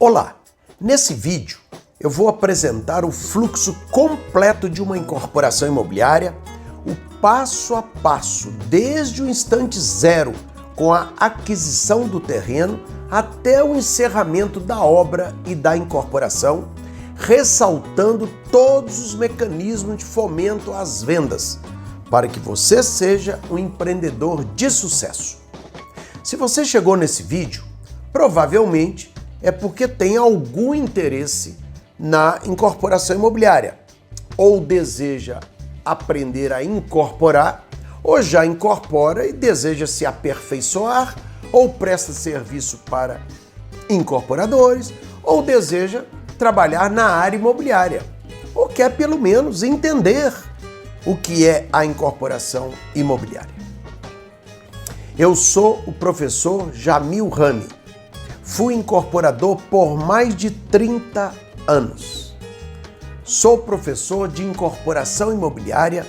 Olá! Nesse vídeo eu vou apresentar o fluxo completo de uma incorporação imobiliária, o passo a passo, desde o instante zero, com a aquisição do terreno até o encerramento da obra e da incorporação, ressaltando todos os mecanismos de fomento às vendas, para que você seja um empreendedor de sucesso. Se você chegou nesse vídeo, provavelmente é porque tem algum interesse na incorporação imobiliária, ou deseja aprender a incorporar, ou já incorpora e deseja se aperfeiçoar, ou presta serviço para incorporadores, ou deseja trabalhar na área imobiliária, ou quer pelo menos entender o que é a incorporação imobiliária. Eu sou o professor Jamil Rami. Fui incorporador por mais de 30 anos. Sou professor de incorporação imobiliária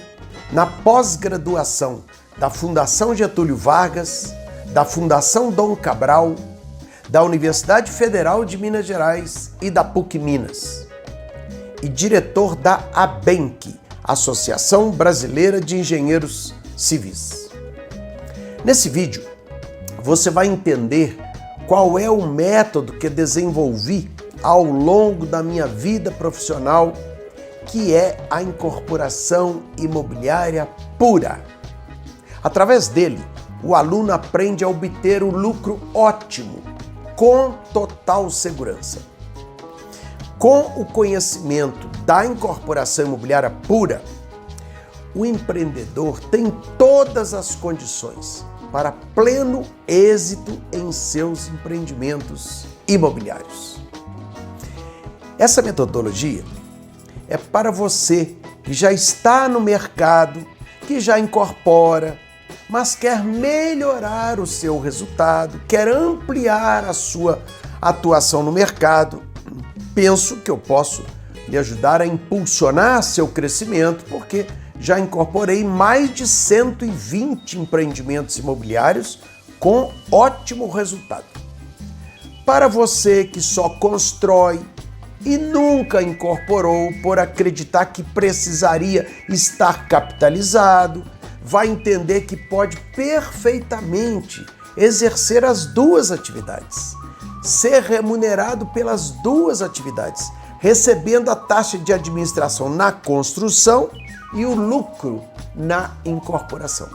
na pós-graduação da Fundação Getúlio Vargas, da Fundação Dom Cabral, da Universidade Federal de Minas Gerais e da PUC Minas. E diretor da ABENC, Associação Brasileira de Engenheiros Civis. Nesse vídeo, você vai entender qual é o método que desenvolvi ao longo da minha vida profissional, que é a incorporação imobiliária pura. Através dele, o aluno aprende a obter o lucro ótimo, com total segurança. Com o conhecimento da incorporação imobiliária pura, o empreendedor tem todas as condições para pleno êxito em seus empreendimentos imobiliários. Essa metodologia é para você que já está no mercado, que já incorpora, mas quer melhorar o seu resultado, quer ampliar a sua atuação no mercado. Penso que eu posso lhe ajudar a impulsionar seu crescimento, porque já incorporei mais de 120 empreendimentos imobiliários com ótimo resultado. Para você que só constrói e nunca incorporou por acreditar que precisaria estar capitalizado, vai entender que pode perfeitamente exercer as duas atividades, ser remunerado pelas duas atividades, recebendo a taxa de administração na construção e o lucro na incorporação.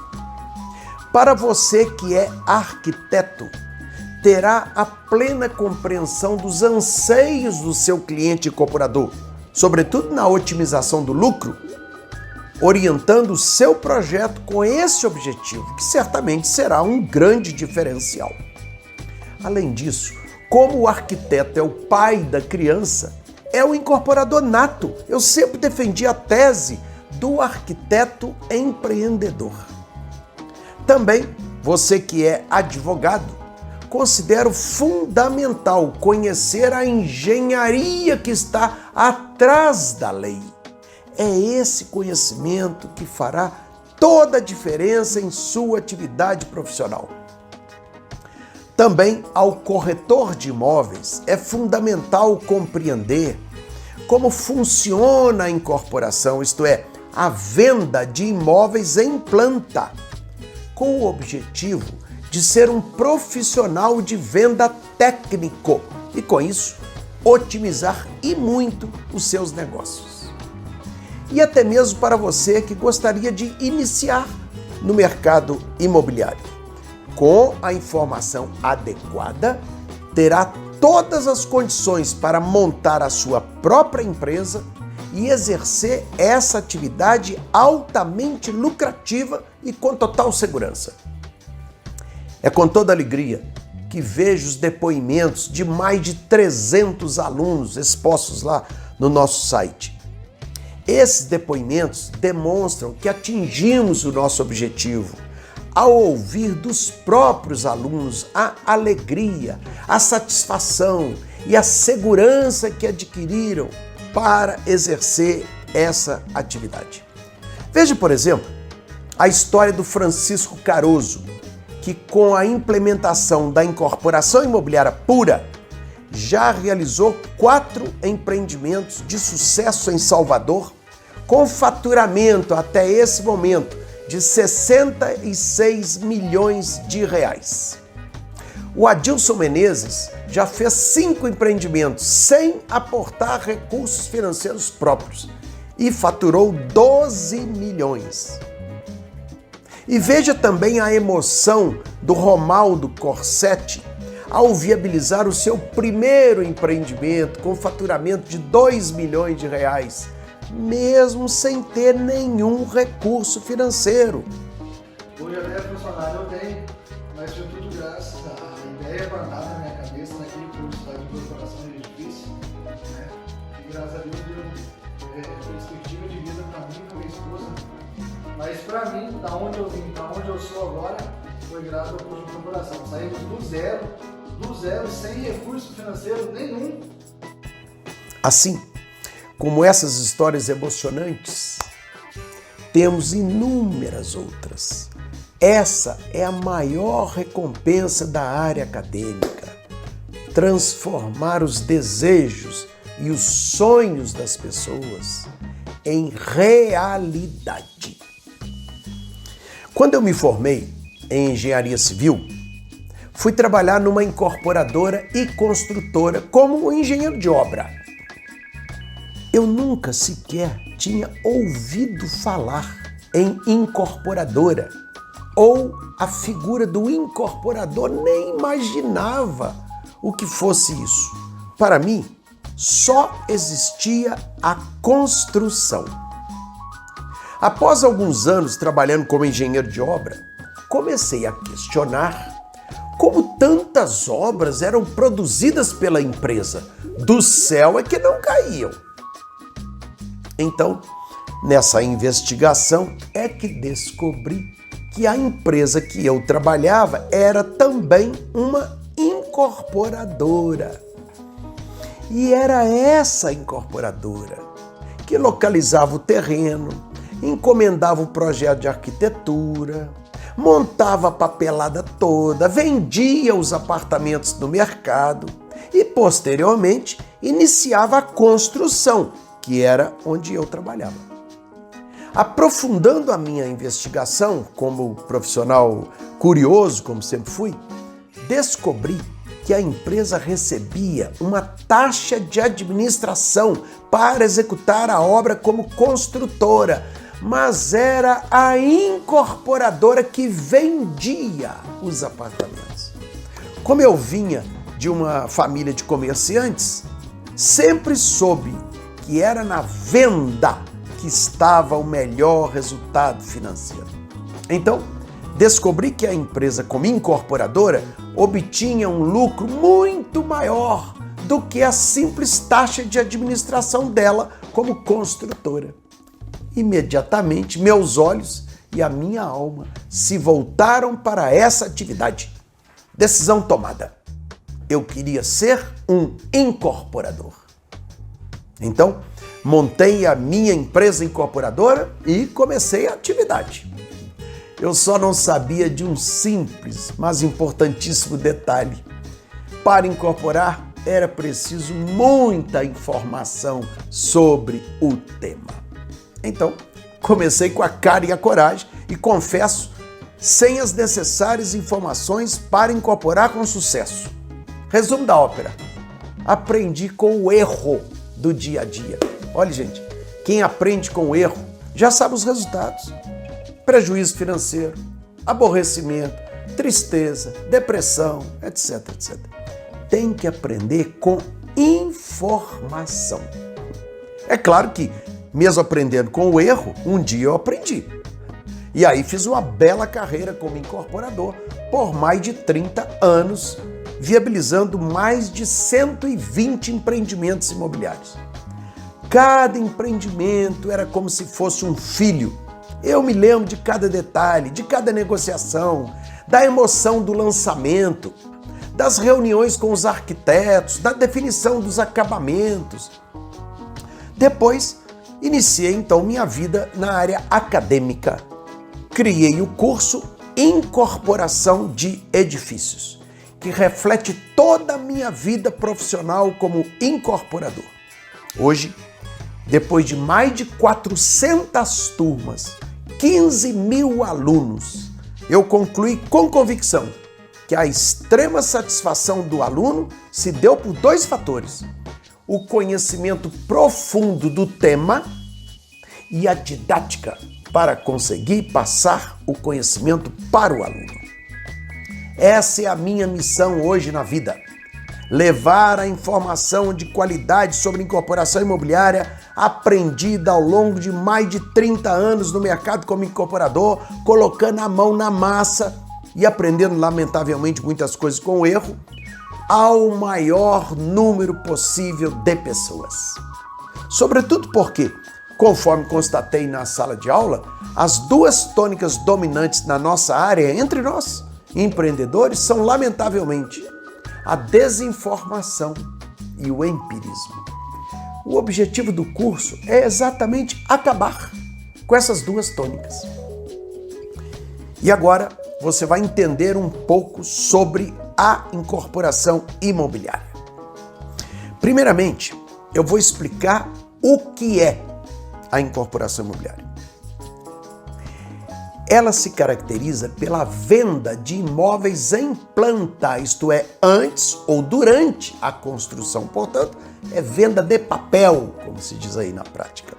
Para você que é arquiteto, terá a plena compreensão dos anseios do seu cliente incorporador, sobretudo na otimização do lucro, orientando o seu projeto com esse objetivo, que certamente será um grande diferencial. Além disso, como o arquiteto é o pai da criança, é o incorporador nato. Eu sempre defendi a tese do arquiteto empreendedor. Também, você que é advogado, considero fundamental conhecer a engenharia que está atrás da lei. É esse conhecimento que fará toda a diferença em sua atividade profissional. Também, ao corretor de imóveis, é fundamental compreender como funciona a incorporação, isto é, a venda de imóveis em planta, com o objetivo de ser um profissional de venda técnico e, com isso, otimizar e muito os seus negócios. E até mesmo para você que gostaria de iniciar no mercado imobiliário. Com a informação adequada, terá todas as condições para montar a sua própria empresa e exercer essa atividade altamente lucrativa e com total segurança. É com toda alegria que vejo os depoimentos de mais de 300 alunos expostos lá no nosso site. Esses depoimentos demonstram que atingimos o nosso objetivo ao ouvir dos próprios alunos a alegria, a satisfação e a segurança que adquiriram para exercer essa atividade. Veja, por exemplo, a história do Francisco Caroso, que com a implementação da incorporação imobiliária pura, já realizou 4 empreendimentos de sucesso em Salvador, com faturamento até esse momento de 66 milhões de reais. O Adilson Menezes já fez 5 empreendimentos sem aportar recursos financeiros próprios e faturou 12 milhões. E veja também a emoção do Romaldo Corsetti ao viabilizar o seu primeiro empreendimento com faturamento de 2 milhões de reais, mesmo sem ter nenhum recurso financeiro. Hoje até funcionário eu tenho, mas foi tudo graças à ideia levantada na minha cabeça naquele curso da incorporação de edifício, né? E graças a Deus deu perspectiva de vida para mim e para minha esposa. Mas para mim, da onde eu vim, da onde eu sou agora, foi graças ao curso de incorporação. Saímos do zero, sem recurso financeiro nenhum. Assim como essas histórias emocionantes, temos inúmeras outras. Essa é a maior recompensa da área acadêmica: transformar os desejos e os sonhos das pessoas em realidade. Quando eu me formei em engenharia civil, fui trabalhar numa incorporadora e construtora como engenheiro de obra. Eu nunca sequer tinha ouvido falar em incorporadora, ou a figura do incorporador, nem imaginava o que fosse isso. Para mim, só existia a construção. Após alguns anos trabalhando como engenheiro de obra, comecei a questionar como tantas obras eram produzidas pela empresa. Do céu é que não caíam. Então, nessa investigação é que descobri que a empresa que eu trabalhava era também uma incorporadora. E era essa incorporadora que localizava o terreno, encomendava o projeto de arquitetura, montava a papelada toda, vendia os apartamentos no mercado e, posteriormente, iniciava a construção, que era onde eu trabalhava. Aprofundando a minha investigação como profissional curioso, como sempre fui, descobri que a empresa recebia uma taxa de administração para executar a obra como construtora, mas era a incorporadora que vendia os apartamentos. Como eu vinha de uma família de comerciantes, sempre soube que era na venda que estava o melhor resultado financeiro. Então, descobri que a empresa, como incorporadora, obtinha um lucro muito maior do que a simples taxa de administração dela como construtora. Imediatamente, meus olhos e a minha alma se voltaram para essa atividade. Decisão tomada. Eu queria ser um incorporador. Então, montei a minha empresa incorporadora e comecei a atividade. Eu só não sabia de um simples, mas importantíssimo detalhe. Para incorporar, era preciso muita informação sobre o tema. Então, comecei com a cara e a coragem e, confesso, sem as necessárias informações para incorporar com sucesso. Resumo da ópera: aprendi com o erro do dia a dia. Olha, gente, quem aprende com o erro já sabe os resultados. Prejuízo financeiro, aborrecimento, tristeza, depressão, etc, etc. Tem que aprender com informação. É claro que, mesmo aprendendo com o erro, um dia eu aprendi. E aí fiz uma bela carreira como incorporador por mais de 30 anos, viabilizando mais de 120 empreendimentos imobiliários. Cada empreendimento era como se fosse um filho. Eu me lembro de cada detalhe, de cada negociação, da emoção do lançamento, das reuniões com os arquitetos, da definição dos acabamentos. Depois, iniciei então minha vida na área acadêmica. Criei o curso Incorporação de Edifícios, que reflete toda a minha vida profissional como incorporador. Hoje, depois de mais de 400 turmas, 15 mil alunos, eu concluí com convicção que a extrema satisfação do aluno se deu por dois fatores: o conhecimento profundo do tema e a didática para conseguir passar o conhecimento para o aluno. Essa é a minha missão hoje na vida: levar a informação de qualidade sobre incorporação imobiliária aprendida ao longo de mais de 30 anos no mercado como incorporador, colocando a mão na massa e aprendendo, lamentavelmente, muitas coisas com erro, ao maior número possível de pessoas. Sobretudo porque, conforme constatei na sala de aula, as duas tônicas dominantes na nossa área, entre nós, empreendedores, são, lamentavelmente, a desinformação e o empirismo. O objetivo do curso é exatamente acabar com essas duas tônicas. E agora você vai entender um pouco sobre a incorporação imobiliária. Primeiramente, eu vou explicar o que é a incorporação imobiliária. Ela se caracteriza pela venda de imóveis em planta, isto é, antes ou durante a construção. Portanto, é venda de papel, como se diz aí na prática.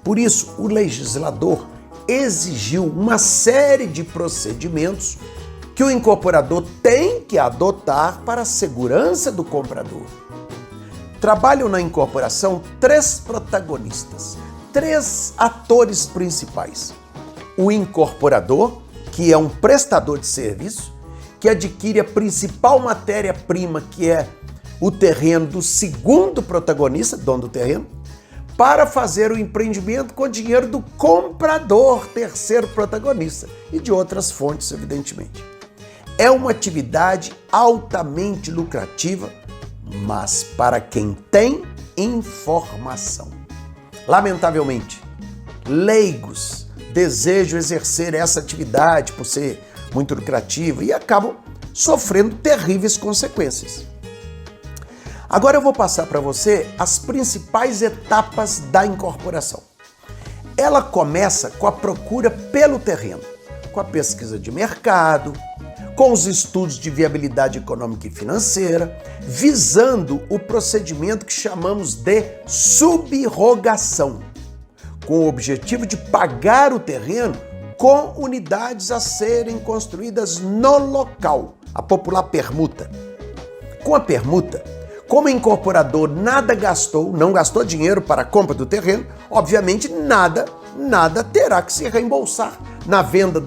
Por isso, o legislador exigiu uma série de procedimentos que o incorporador tem que adotar para a segurança do comprador. Trabalham na incorporação 3 protagonistas, 3 atores principais. O incorporador, que é um prestador de serviço, que adquire a principal matéria-prima, que é o terreno do segundo protagonista, dono do terreno, para fazer o empreendimento com dinheiro do comprador, terceiro protagonista, e de outras fontes, evidentemente. É uma atividade altamente lucrativa, mas para quem tem informação. Lamentavelmente, leigos desejam exercer essa atividade por ser muito lucrativa e acabam sofrendo terríveis consequências. Agora eu vou passar para você as principais etapas da incorporação. Ela começa com a procura pelo terreno, com a pesquisa de mercado, com os estudos de viabilidade econômica e financeira, visando o procedimento que chamamos de subrogação, com o objetivo de pagar o terreno com unidades a serem construídas no local, a popular permuta. Com a permuta, como o incorporador não gastou dinheiro para a compra do terreno, obviamente nada terá que se reembolsar na venda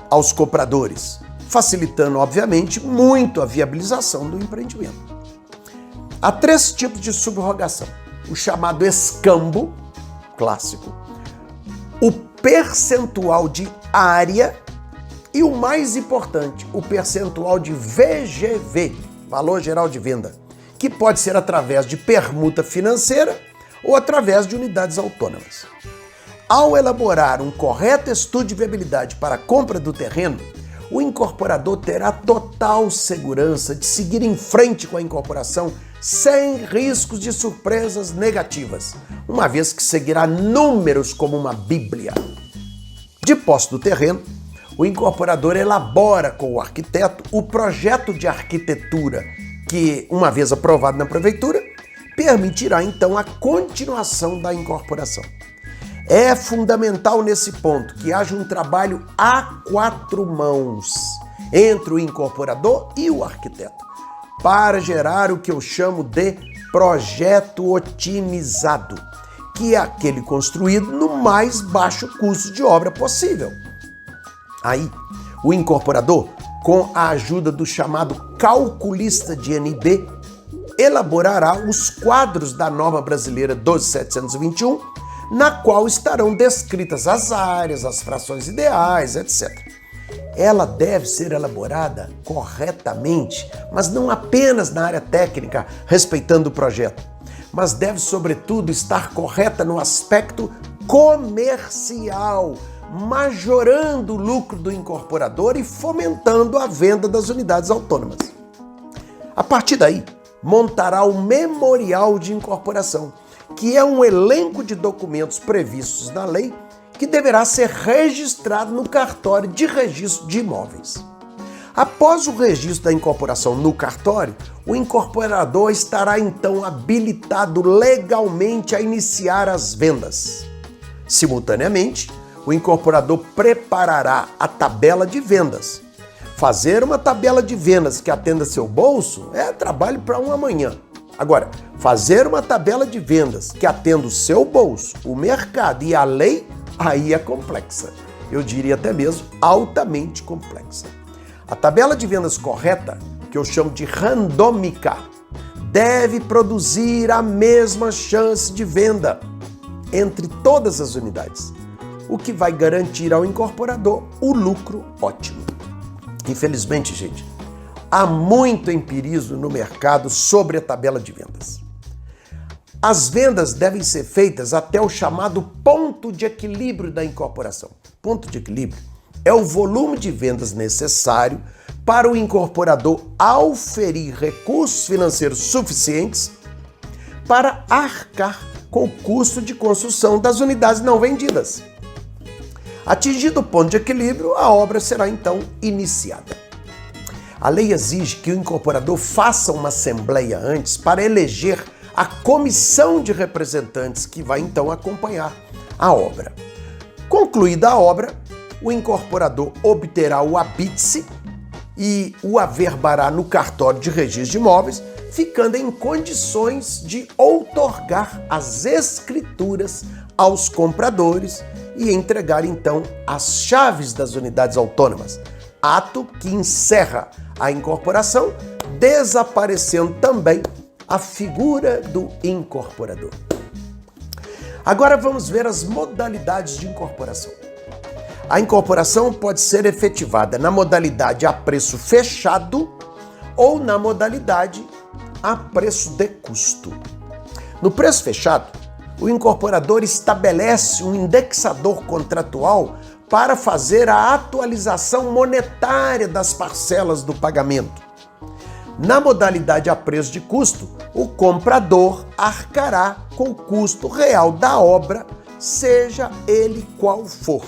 aos compradores, facilitando, obviamente, muito a viabilização do empreendimento. Há 3 tipos de subrogação: o chamado escambo, clássico, o percentual de área e o mais importante, o percentual de VGV, valor geral de venda, que pode ser através de permuta financeira ou através de unidades autônomas. Ao elaborar um correto estudo de viabilidade para a compra do terreno, o incorporador terá total segurança de seguir em frente com a incorporação sem riscos de surpresas negativas, uma vez que seguirá números como uma bíblia. De posse do terreno, o incorporador elabora com o arquiteto o projeto de arquitetura que, uma vez aprovado na prefeitura, permitirá então a continuação da incorporação. É fundamental nesse ponto que haja um trabalho a 4 mãos entre o incorporador e o arquiteto, para gerar o que eu chamo de projeto otimizado, que é aquele construído no mais baixo custo de obra possível. Aí, o incorporador, com a ajuda do chamado calculista de NB, elaborará os quadros da norma brasileira 12.721, na qual estarão descritas as áreas, as frações ideais, etc. Ela deve ser elaborada corretamente, mas não apenas na área técnica, respeitando o projeto, mas deve, sobretudo, estar correta no aspecto comercial, majorando o lucro do incorporador e fomentando a venda das unidades autônomas. A partir daí, montará o memorial de incorporação, que é um elenco de documentos previstos na lei que deverá ser registrado no cartório de registro de imóveis. Após o registro da incorporação no cartório, o incorporador estará então habilitado legalmente a iniciar as vendas. Simultaneamente, o incorporador preparará a tabela de vendas. Fazer uma tabela de vendas que atenda seu bolso é trabalho para um amanhã. Agora, fazer uma tabela de vendas que atenda o seu bolso, o mercado e a lei, aí é complexa. Eu diria até mesmo altamente complexa. A tabela de vendas correta, que eu chamo de randômica, deve produzir a mesma chance de venda entre todas as unidades, o que vai garantir ao incorporador o lucro ótimo. Infelizmente, gente, há muito empirismo no mercado sobre a tabela de vendas. As vendas devem ser feitas até o chamado ponto de equilíbrio da incorporação. Ponto de equilíbrio é o volume de vendas necessário para o incorporador auferir recursos financeiros suficientes para arcar com o custo de construção das unidades não vendidas. Atingido o ponto de equilíbrio, a obra será então iniciada. A lei exige que o incorporador faça uma assembleia antes para eleger a comissão de representantes que vai então acompanhar a obra. Concluída a obra, o incorporador obterá o habite-se e o averbará no cartório de registro de imóveis, ficando em condições de outorgar as escrituras aos compradores e entregar então as chaves das unidades autônomas, ato que encerra a incorporação, desaparecendo também a figura do incorporador. Agora vamos ver as modalidades de incorporação. A incorporação pode ser efetivada na modalidade a preço fechado ou na modalidade a preço de custo. No preço fechado, o incorporador estabelece um indexador contratual para fazer a atualização monetária das parcelas do pagamento. Na modalidade a preço de custo, o comprador arcará com o custo real da obra, seja ele qual for.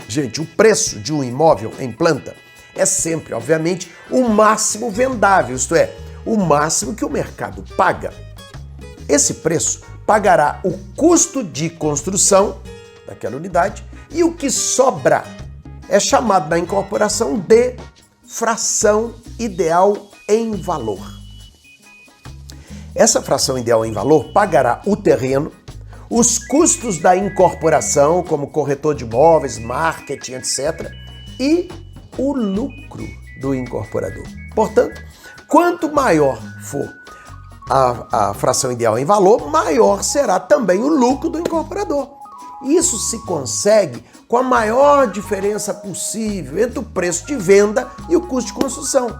Gente, o preço de um imóvel em planta é sempre, obviamente, o máximo vendável, isto é, o máximo que o mercado paga. Esse preço pagará o custo de construção daquela unidade e o que sobra é chamado na incorporação de fração ideal em valor. Essa fração ideal em valor pagará o terreno, os custos da incorporação, como corretor de imóveis, marketing, etc., e o lucro do incorporador. Portanto, quanto maior for a fração ideal em valor, maior será também o lucro do incorporador. Isso se consegue com a maior diferença possível entre o preço de venda e o custo de construção.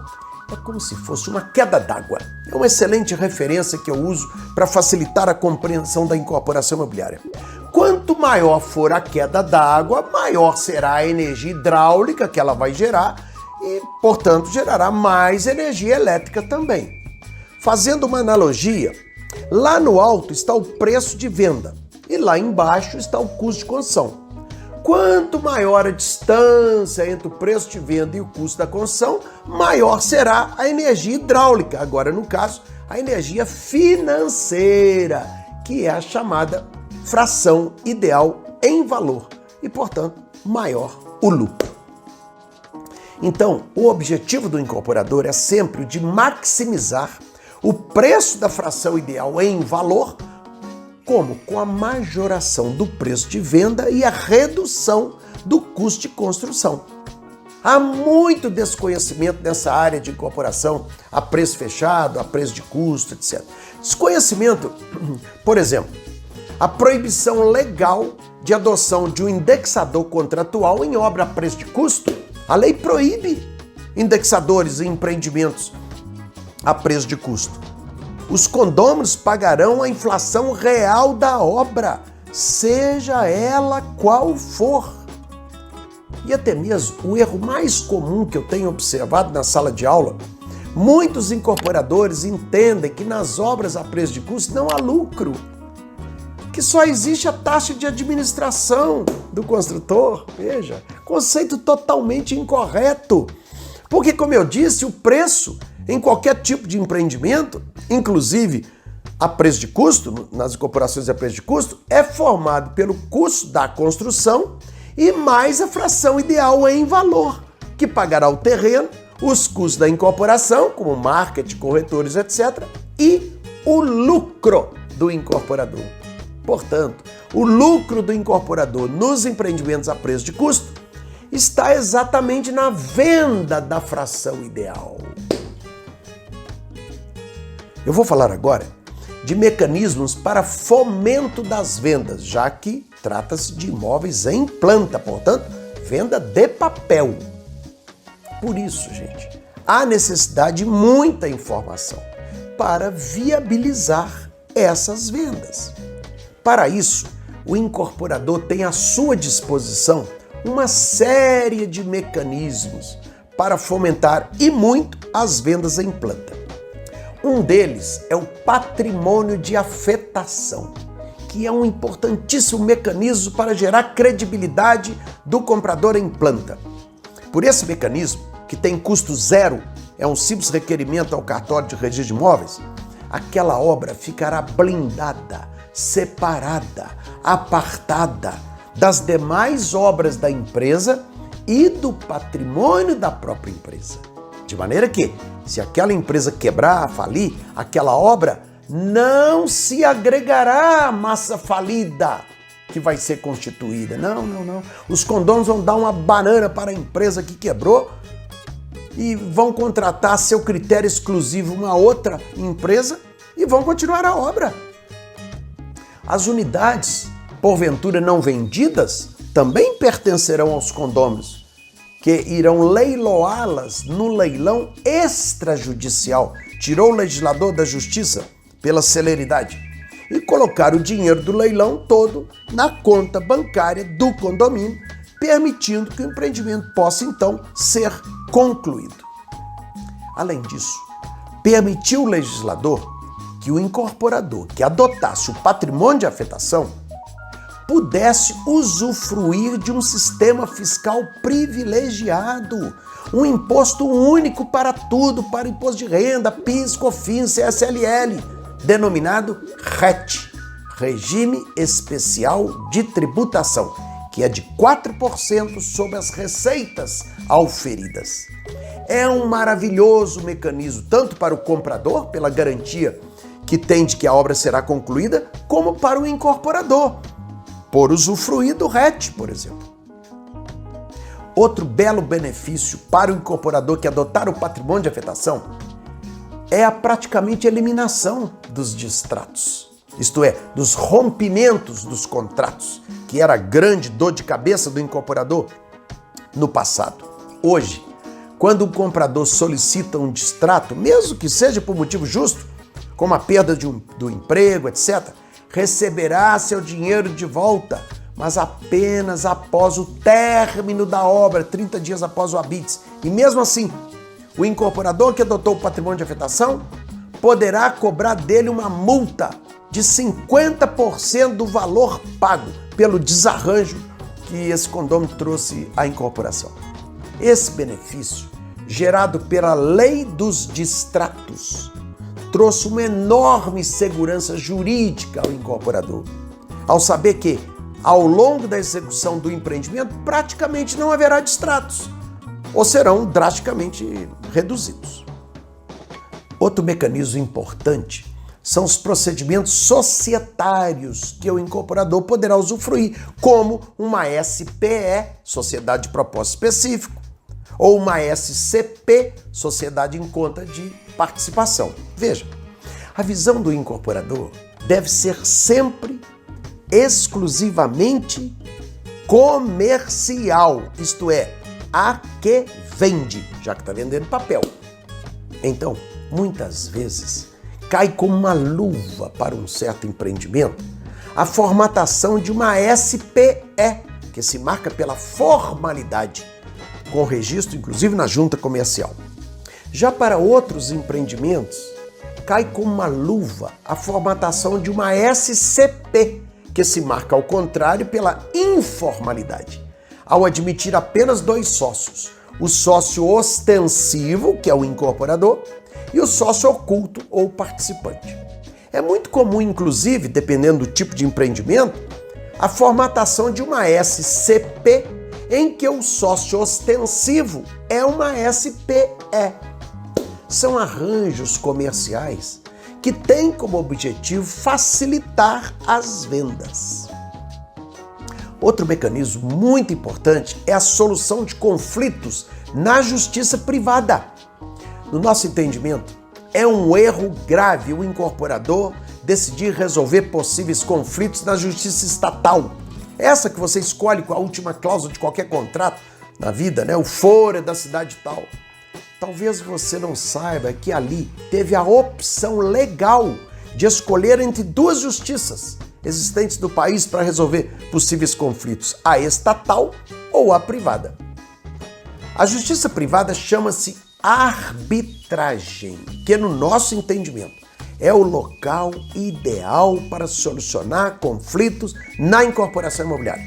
É como se fosse uma queda d'água. É uma excelente referência que eu uso para facilitar a compreensão da incorporação imobiliária. Quanto maior for a queda d'água, maior será a energia hidráulica que ela vai gerar e, portanto, gerará mais energia elétrica também. Fazendo uma analogia, lá no alto está o preço de venda e lá embaixo está o custo de construção. Quanto maior a distância entre o preço de venda e o custo da construção, maior será a energia hidráulica. Agora, no caso, a energia financeira, que é a chamada fração ideal em valor e, portanto, maior o lucro. Então, o objetivo do incorporador é sempre o de maximizar o preço da fração ideal em valor, como com a majoração do preço de venda e a redução do custo de construção. Há muito desconhecimento nessa área de incorporação a preço fechado, a preço de custo, etc. Desconhecimento, por exemplo, a proibição legal de adoção de um indexador contratual em obra a preço de custo. A lei proíbe indexadores em empreendimentos a preço de custo. Os condôminos pagarão a inflação real da obra, seja ela qual for. E até mesmo o erro mais comum que eu tenho observado na sala de aula, muitos incorporadores entendem que nas obras a preço de custo não há lucro, que só existe a taxa de administração do construtor. Veja, conceito totalmente incorreto. Porque, como eu disse, o preço em qualquer tipo de empreendimento, inclusive a preço de custo, nas incorporações a preço de custo, é formado pelo custo da construção e mais a fração ideal em valor, que pagará o terreno, os custos da incorporação, como marketing, corretores, etc., e o lucro do incorporador. Portanto, o lucro do incorporador nos empreendimentos a preço de custo está exatamente na venda da fração ideal. Eu vou falar agora de mecanismos para fomento das vendas, já que trata-se de imóveis em planta, portanto, venda de papel. Por isso, gente, há necessidade de muita informação para viabilizar essas vendas. Para isso, o incorporador tem à sua disposição uma série de mecanismos para fomentar e muito as vendas em planta. Um deles é o patrimônio de afetação, que é um importantíssimo mecanismo para gerar credibilidade do comprador em planta. Por esse mecanismo, que tem custo zero, é um simples requerimento ao cartório de registro de imóveis, aquela obra ficará blindada, separada, apartada das demais obras da empresa e do patrimônio da própria empresa. De maneira que, se aquela empresa quebrar, falir, aquela obra não se agregará à massa falida que vai ser constituída. Não. Os condôminos vão dar uma banana para a empresa que quebrou e vão contratar a seu critério exclusivo uma outra empresa e vão continuar a obra. As unidades, porventura não vendidas, também pertencerão aos condôminos, que irão leiloá-las no leilão extrajudicial. Tirou o legislador da justiça pela celeridade e colocar o dinheiro do leilão todo na conta bancária do condomínio, permitindo que o empreendimento possa, então, ser concluído. Além disso, permitiu o legislador que o incorporador que adotasse o patrimônio de afetação pudesse usufruir de um sistema fiscal privilegiado, um imposto único para tudo, para imposto de renda, PIS, COFINS, CSLL, denominado RET, Regime Especial de Tributação, que é de 4% sobre as receitas auferidas. É um maravilhoso mecanismo, tanto para o comprador, pela garantia que tem de que a obra será concluída, como para o incorporador, por usufruir do RET, por exemplo. Outro belo benefício para o incorporador que adotar o patrimônio de afetação é a praticamente eliminação dos distratos, isto é, dos rompimentos dos contratos, que era a grande dor de cabeça do incorporador no passado. Hoje, quando o comprador solicita um distrato, mesmo que seja por motivo justo, como a perda do emprego, etc., receberá seu dinheiro de volta, mas apenas após o término da obra, 30 dias após o habite. E mesmo assim, o incorporador que adotou o patrimônio de afetação poderá cobrar dele uma multa de 50% do valor pago pelo desarranjo que esse condômino trouxe à incorporação. Esse benefício, gerado pela lei dos distratos, trouxe uma enorme segurança jurídica ao incorporador, ao saber que, ao longo da execução do empreendimento, praticamente não haverá distratos, ou serão drasticamente reduzidos. Outro mecanismo importante são os procedimentos societários que o incorporador poderá usufruir, como uma SPE, Sociedade de Propósito Específico, ou uma SCP, Sociedade em Conta de Participação. Veja, a visão do incorporador deve ser sempre exclusivamente comercial, isto é, a que vende, já que está vendendo papel. Então, muitas vezes, cai como uma luva para um certo empreendimento a formatação de uma SPE, que se marca pela formalidade, com registro inclusive na junta comercial. Já para outros empreendimentos, cai como uma luva a formatação de uma SCP, que se marca ao contrário pela informalidade, ao admitir apenas 2 sócios, o sócio ostensivo, que é o incorporador, e o sócio oculto ou participante. É muito comum, inclusive, dependendo do tipo de empreendimento, a formatação de uma SCP em que o sócio ostensivo é uma SPE. São arranjos comerciais que têm como objetivo facilitar as vendas. Outro mecanismo muito importante é a solução de conflitos na justiça privada. No nosso entendimento, é um erro grave o incorporador decidir resolver possíveis conflitos na justiça estatal. Essa que você escolhe com a última cláusula de qualquer contrato na vida, né? O foro é da cidade tal. Talvez você não saiba que ali teve a opção legal de escolher entre 2 justiças existentes no país para resolver possíveis conflitos, a estatal ou a privada. A justiça privada chama-se arbitragem, que no nosso entendimento é o local ideal para solucionar conflitos na incorporação imobiliária.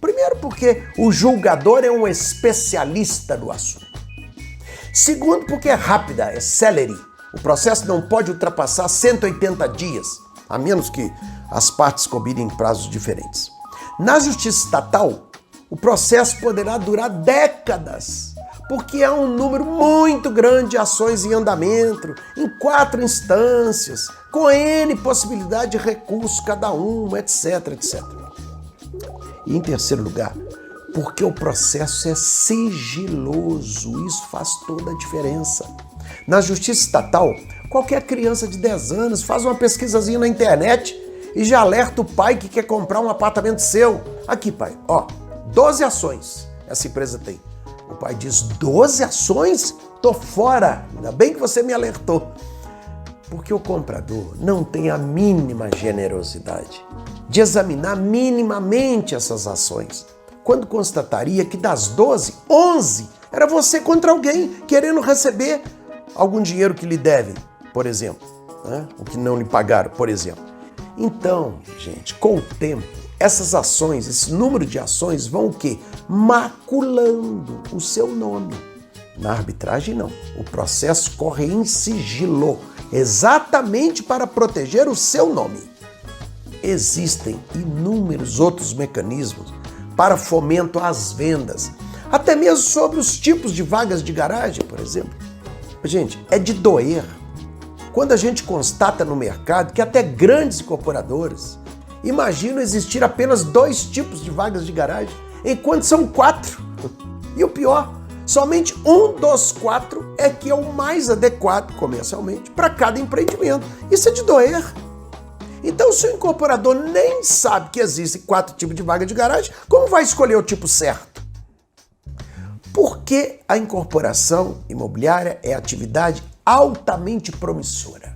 Primeiro, porque o julgador é um especialista do assunto. Segundo, porque é rápida, é celery. O processo não pode ultrapassar 180 dias, a menos que as partes combinem prazos diferentes. Na justiça estatal, o processo poderá durar décadas, porque há um número muito grande de ações em andamento, em 4 instâncias, com N possibilidade de recurso cada uma, etc, etc. E em terceiro lugar, porque o processo é sigiloso, isso faz toda a diferença. Na justiça estatal, qualquer criança de 10 anos faz uma pesquisazinha na internet e já alerta o pai que quer comprar um apartamento seu. Aqui, pai, 12 ações essa empresa tem. O pai diz, 12 ações? Tô fora, ainda bem que você me alertou. Porque o comprador não tem a mínima generosidade de examinar minimamente essas ações, quando constataria que das 12, 11 era você contra alguém querendo receber algum dinheiro que lhe devem, por exemplo, né? O que não lhe pagaram, por exemplo. Então, gente, com o tempo, essas ações, esse número de ações vão o quê? Maculando o seu nome. Na arbitragem, não. O processo corre em sigilo, exatamente para proteger o seu nome. Existem inúmeros outros mecanismos para fomento às vendas, até mesmo sobre os tipos de vagas de garagem, por exemplo. Gente, é de doer quando a gente constata no mercado que até grandes incorporadores imaginam existir apenas 2 tipos de vagas de garagem, enquanto são 4. E o pior, somente um dos 4 é que é o mais adequado comercialmente para cada empreendimento. Isso é de doer. Então, se o incorporador nem sabe que existem 4 tipos de vaga de garagem, como vai escolher o tipo certo? Porque a incorporação imobiliária é atividade altamente promissora.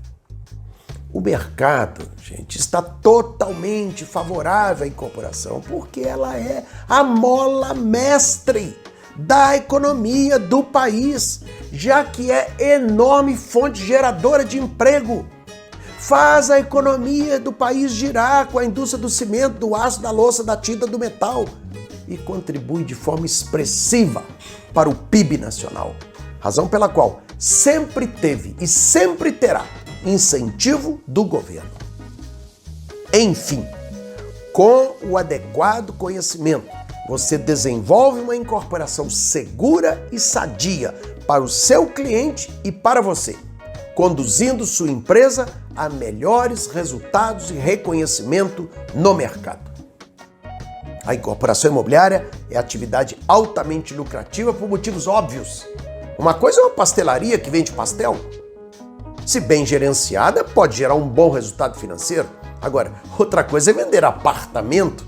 O mercado, gente, está totalmente favorável à incorporação, porque ela é a mola mestre da economia do país, já que é enorme fonte geradora de emprego. Faz a economia do país girar com a indústria do cimento, do aço, da louça, da tinta, do metal e contribui de forma expressiva para o PIB nacional. Razão pela qual sempre teve e sempre terá incentivo do governo. Enfim, com o adequado conhecimento, você desenvolve uma incorporação segura e sadia para o seu cliente e para você, conduzindo sua empresa a melhores resultados e reconhecimento no mercado. A incorporação imobiliária é atividade altamente lucrativa por motivos óbvios. Uma coisa é uma pastelaria que vende pastel. Se bem gerenciada, pode gerar um bom resultado financeiro. Agora, outra coisa é vender apartamento,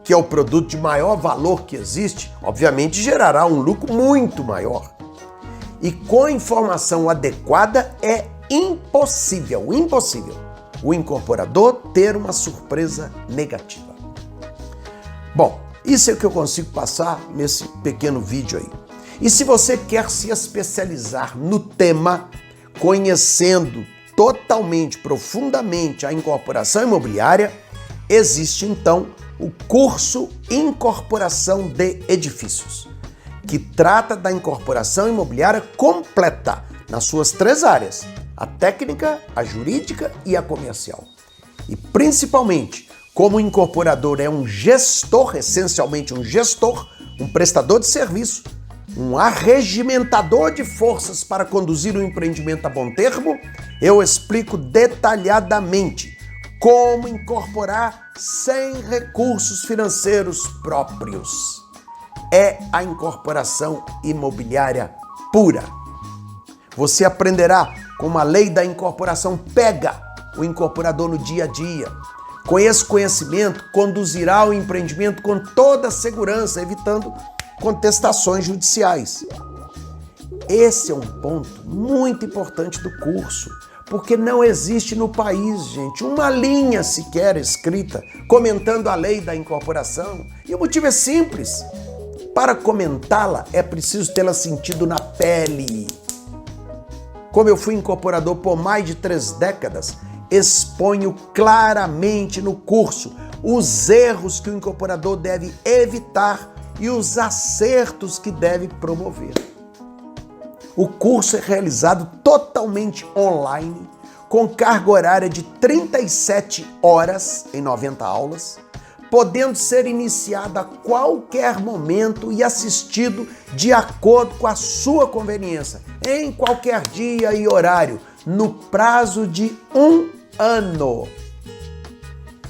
que é o produto de maior valor que existe, obviamente gerará um lucro muito maior. E com a informação adequada é impossível o incorporador ter uma surpresa negativa. Bom, isso é o que eu consigo passar nesse pequeno vídeo aí. E se você quer se especializar no tema, conhecendo totalmente, profundamente a incorporação imobiliária, existe então o curso Incorporação de Edifícios, que trata da incorporação imobiliária completa nas suas 3 áreas: a técnica, a jurídica e a comercial. E principalmente, como o incorporador é um gestor, essencialmente um gestor, um prestador de serviço, um arregimentador de forças para conduzir o empreendimento a bom termo, eu explico detalhadamente como incorporar sem recursos financeiros próprios. É a incorporação imobiliária pura. Você aprenderá como a lei da incorporação pega o incorporador no dia a dia. Com esse conhecimento, conduzirá o empreendimento com toda a segurança, evitando contestações judiciais. Esse é um ponto muito importante do curso, porque não existe no país, gente, uma linha sequer escrita comentando a lei da incorporação. E o motivo é simples. Para comentá-la, é preciso tê-la sentido na pele. Como eu fui incorporador por mais de 3 décadas, exponho claramente no curso os erros que o incorporador deve evitar e os acertos que deve promover. O curso é realizado totalmente online, com carga horária de 37 horas em 90 aulas, podendo ser iniciado a qualquer momento e assistido de acordo com a sua conveniência, em qualquer dia e horário, no prazo de 1 ano.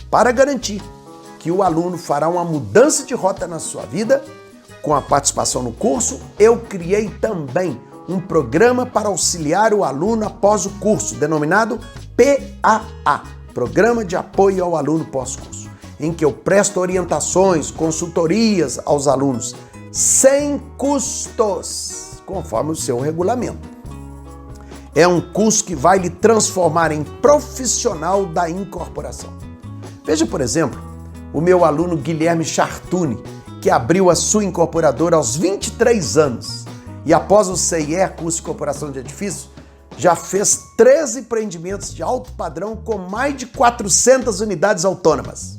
Para garantir que o aluno fará uma mudança de rota na sua vida, com a participação no curso, eu criei também um programa para auxiliar o aluno após o curso, denominado PAA, Programa de Apoio ao Aluno Pós-Curso, em que eu presto orientações, consultorias aos alunos, sem custos, conforme o seu regulamento. É um curso que vai lhe transformar em profissional da incorporação. Veja, por exemplo, o meu aluno Guilherme Chartuni, que abriu a sua incorporadora aos 23 anos e após o CIE, curso de incorporação de edifícios, já fez 13 empreendimentos de alto padrão com mais de 400 unidades autônomas.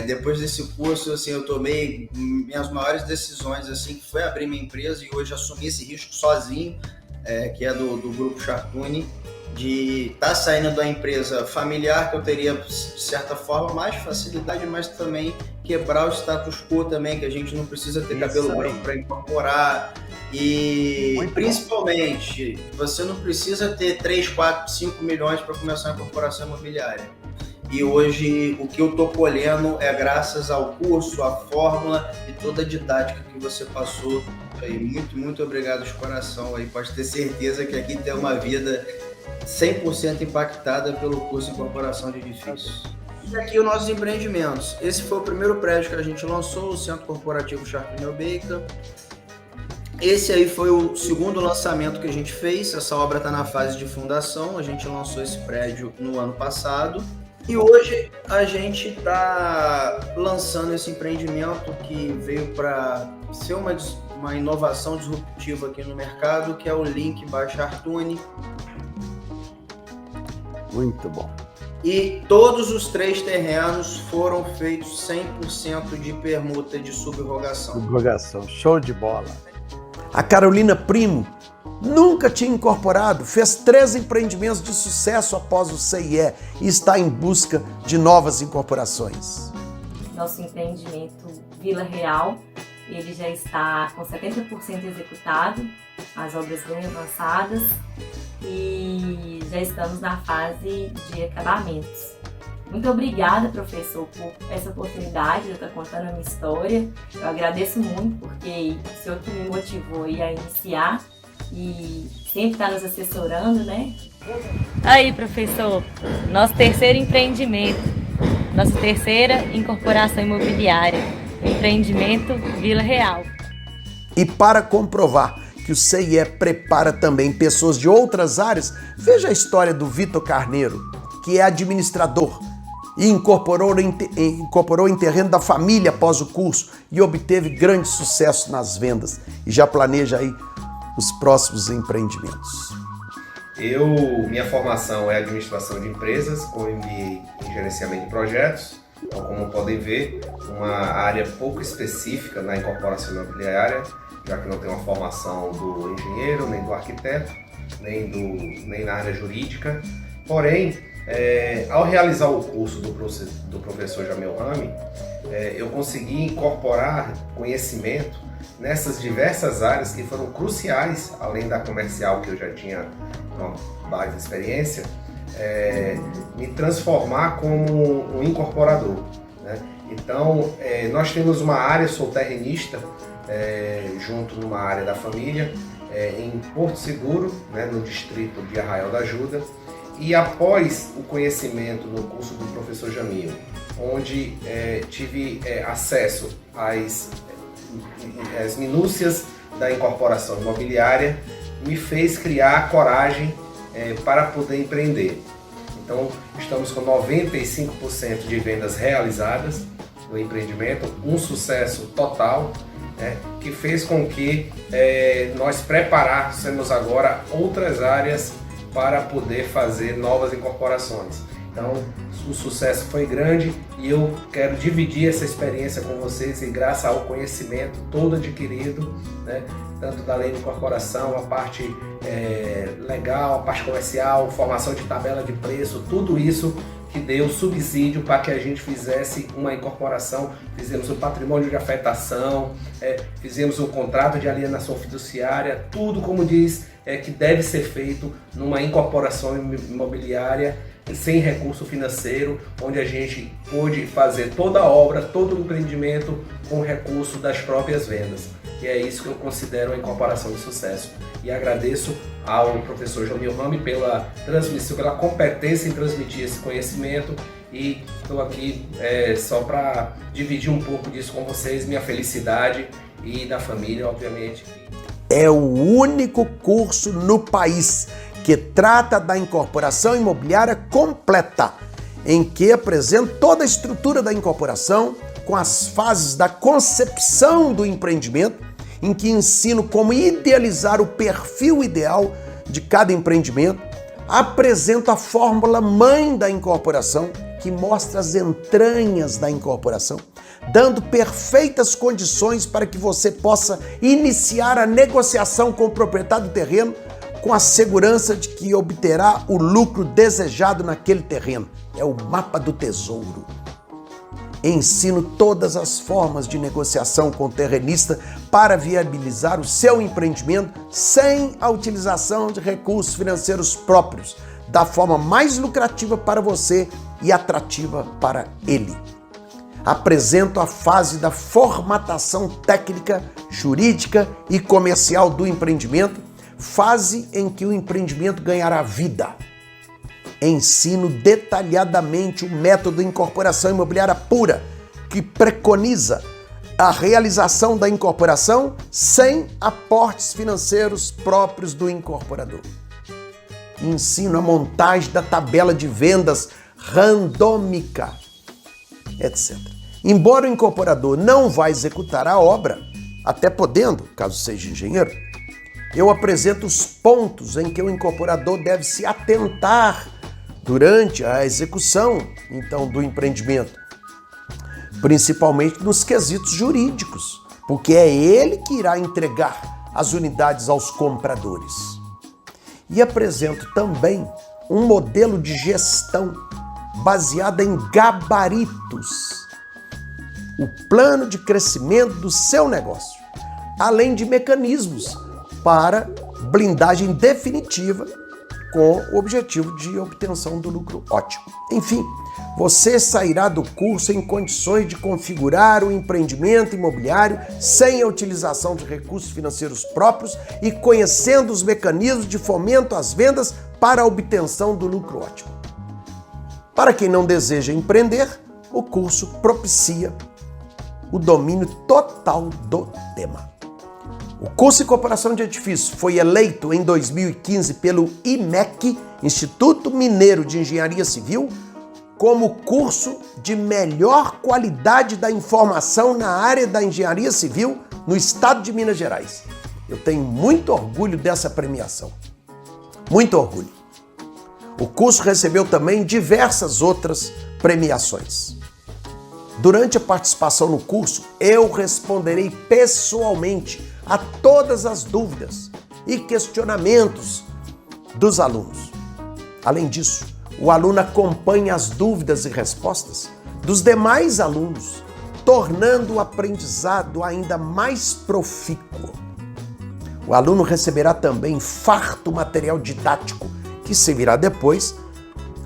Depois desse curso, assim, eu tomei minhas maiores decisões, assim, que foi abrir minha empresa e hoje assumir esse risco sozinho, que é do Grupo Chartuni, de estar saindo da empresa familiar, que eu teria, de certa forma, mais facilidade, mas também quebrar o status quo também, que a gente não precisa ter cabelo branco para incorporar. E muito principalmente, você não precisa ter 3, 4, 5 milhões para começar a incorporação imobiliária. E hoje o que eu estou colhendo é graças ao curso, à fórmula e toda a didática que você passou. Aí, muito, muito obrigado de coração. Aí, pode ter certeza que aqui tem uma vida 100% impactada pelo curso de incorporação de edifícios. E aqui os nossos empreendimentos. Esse foi o primeiro prédio que a gente lançou, o Centro Corporativo Chartuni Bacon. Esse aí foi o segundo lançamento que a gente fez. Essa obra está na fase de fundação. A gente lançou esse prédio no ano passado. E hoje a gente está lançando esse empreendimento que veio para ser uma inovação disruptiva aqui no mercado, que é o Link by Chartuni. Muito bom. E todos os 3 terrenos foram feitos 100% de permuta de subrogação. Subrogação, show de bola. A Carolina Primo nunca tinha incorporado, fez 3 empreendimentos de sucesso após o CIE e está em busca de novas incorporações. Nosso empreendimento Vila Real, ele já está com 70% executado, as obras bem avançadas e já estamos na fase de acabamentos. Muito obrigada, professor, por essa oportunidade de eu estar contando a minha história. Eu agradeço muito porque o senhor que me motivou a iniciar e sempre está nos assessorando, né? Aí, professor, nosso terceiro empreendimento, nossa terceira incorporação imobiliária, empreendimento Vila Real. E para comprovar que o CIE prepara também pessoas de outras áreas, veja a história do Vitor Carneiro, que é administrador e incorporou em terreno da família após o curso e obteve grande sucesso nas vendas e já planeja aí os próximos empreendimentos. Minha formação é administração de empresas, com MBA em gerenciamento de projetos. Então, como podem ver, uma área pouco específica na incorporação imobiliária, já que não tem uma formação do engenheiro, nem do arquiteto, nem na área jurídica. Porém, ao realizar o curso do professor Jamil Rami, eu consegui incorporar conhecimento nessas diversas áreas que foram cruciais, além da comercial, que eu já tinha uma base de experiência, me transformar como um incorporador, né? Então, nós temos uma área, sou terrenista, junto numa área da família, em Porto Seguro, né, no distrito de Arraial da Ajuda, e após o conhecimento no curso do professor Jamil, onde tive acesso às minúcias da incorporação imobiliária, me fez criar coragem para poder empreender. Então, estamos com 95% de vendas realizadas no empreendimento, um sucesso total, né, que fez com que nós preparássemos agora outras áreas para poder fazer novas incorporações. Então, o sucesso foi grande e eu quero dividir essa experiência com vocês e graças ao conhecimento todo adquirido, né, tanto da lei de incorporação, a parte legal, a parte comercial, formação de tabela de preço, tudo isso que deu subsídio para que a gente fizesse uma incorporação, fizemos um patrimônio de afetação, fizemos um contrato de alienação fiduciária, tudo como diz que deve ser feito numa incorporação imobiliária sem recurso financeiro, onde a gente pôde fazer toda a obra, todo o empreendimento com recurso das próprias vendas. E é isso que eu considero uma incorporação de sucesso. E agradeço ao professor Jamil Rami pela transmissão, pela competência em transmitir esse conhecimento, e estou aqui só para dividir um pouco disso com vocês, minha felicidade e da família, obviamente. É o único curso no país que trata da incorporação imobiliária completa, em que apresenta toda a estrutura da incorporação, com as fases da concepção do empreendimento, em que ensino como idealizar o perfil ideal de cada empreendimento, apresento a fórmula mãe da incorporação, que mostra as entranhas da incorporação, dando perfeitas condições para que você possa iniciar a negociação com o proprietário do terreno, com a segurança de que obterá o lucro desejado naquele terreno. É o mapa do tesouro. Ensino todas as formas de negociação com o terrenista para viabilizar o seu empreendimento sem a utilização de recursos financeiros próprios, da forma mais lucrativa para você e atrativa para ele. Apresento a fase da formatação técnica, jurídica e comercial do empreendimento, fase em que o empreendimento ganhará vida. Ensino detalhadamente o método de incorporação imobiliária pura, que preconiza a realização da incorporação sem aportes financeiros próprios do incorporador. Ensino a montagem da tabela de vendas randômica, etc. Embora o incorporador não vá executar a obra, até podendo, caso seja engenheiro, eu apresento os pontos em que o incorporador deve se atentar durante a execução, então, do empreendimento, principalmente nos quesitos jurídicos, porque é ele que irá entregar as unidades aos compradores. E apresento também um modelo de gestão baseado em gabaritos, o plano de crescimento do seu negócio, além de mecanismos para blindagem definitiva com o objetivo de obtenção do lucro ótimo. Enfim, você sairá do curso em condições de configurar o empreendimento imobiliário sem a utilização de recursos financeiros próprios e conhecendo os mecanismos de fomento às vendas para a obtenção do lucro ótimo. Para quem não deseja empreender, o curso propicia o domínio total do tema. O curso de Incorporação de Edifícios foi eleito em 2015 pelo IMEC, Instituto Mineiro de Engenharia Civil, como o curso de melhor qualidade da informação na área da engenharia civil no estado de Minas Gerais. Eu tenho muito orgulho dessa premiação. Muito orgulho. O curso recebeu também diversas outras premiações. Durante a participação no curso, eu responderei pessoalmente a todas as dúvidas e questionamentos dos alunos. Além disso, o aluno acompanha as dúvidas e respostas dos demais alunos, tornando o aprendizado ainda mais profícuo. O aluno receberá também farto material didático, que servirá depois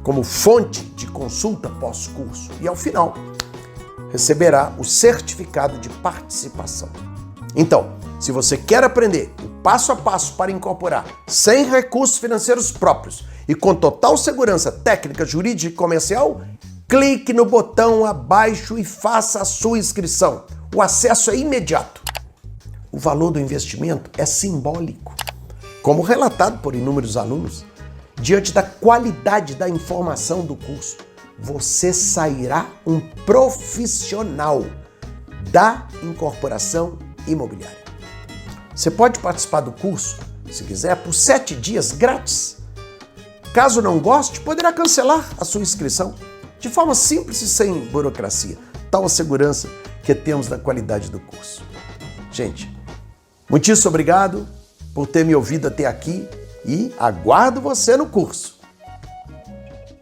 como fonte de consulta pós-curso. E ao final, receberá o certificado de participação. Então, se você quer aprender o passo a passo para incorporar sem recursos financeiros próprios e com total segurança técnica, jurídica e comercial, clique no botão abaixo e faça a sua inscrição. O acesso é imediato. O valor do investimento é simbólico, como relatado por inúmeros alunos. Diante da qualidade da informação do curso, você sairá um profissional da incorporação imobiliária. Você pode participar do curso, se quiser, por 7 dias grátis. Caso não goste, poderá cancelar a sua inscrição de forma simples e sem burocracia. Tal a segurança que temos da qualidade do curso. Gente, muitíssimo obrigado por ter me ouvido até aqui e aguardo você no curso.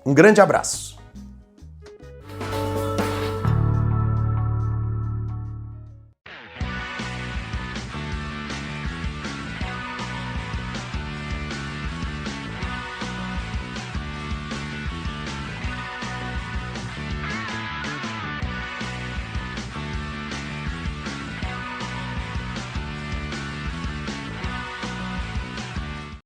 Um grande abraço.